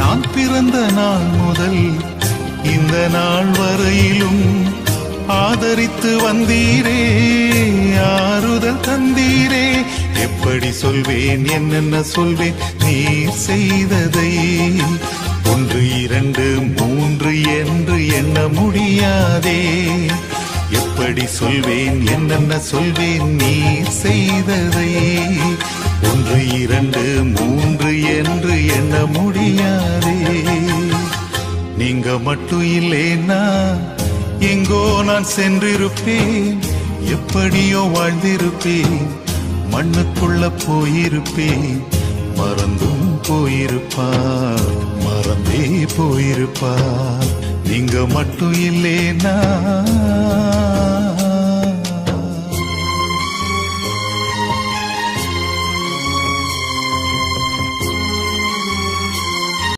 நான் பிறந்த நாள் முதல் இந்த நாள் வரையிலும் ஆதரித்து வந்தீரே, ஆறுதல் தந்தீரே. எப்படி சொல்வேன், என்னென்ன சொல்வேன் நீர் செய்ததை? 1 2 3 என்று எண்ண முடியாதே. எப்படி சொல்வேன், என்னென்ன சொல்வேன் நீர் செய்ததை? 1 2 3 என்று எண்ண முடியாதே. நீங்க மட்டும் இல்லேன்னா எங்கோ நான் சென்றிருப்பேன், எப்படியோ வாழ்ந்திருப்பேன், மண்ணுக்குள்ள போயிருப்பேன். மறந்தும் போயிருப்பார், மறந்தே போயிருப்பார். நீங்க மட்டும் இல்லேனா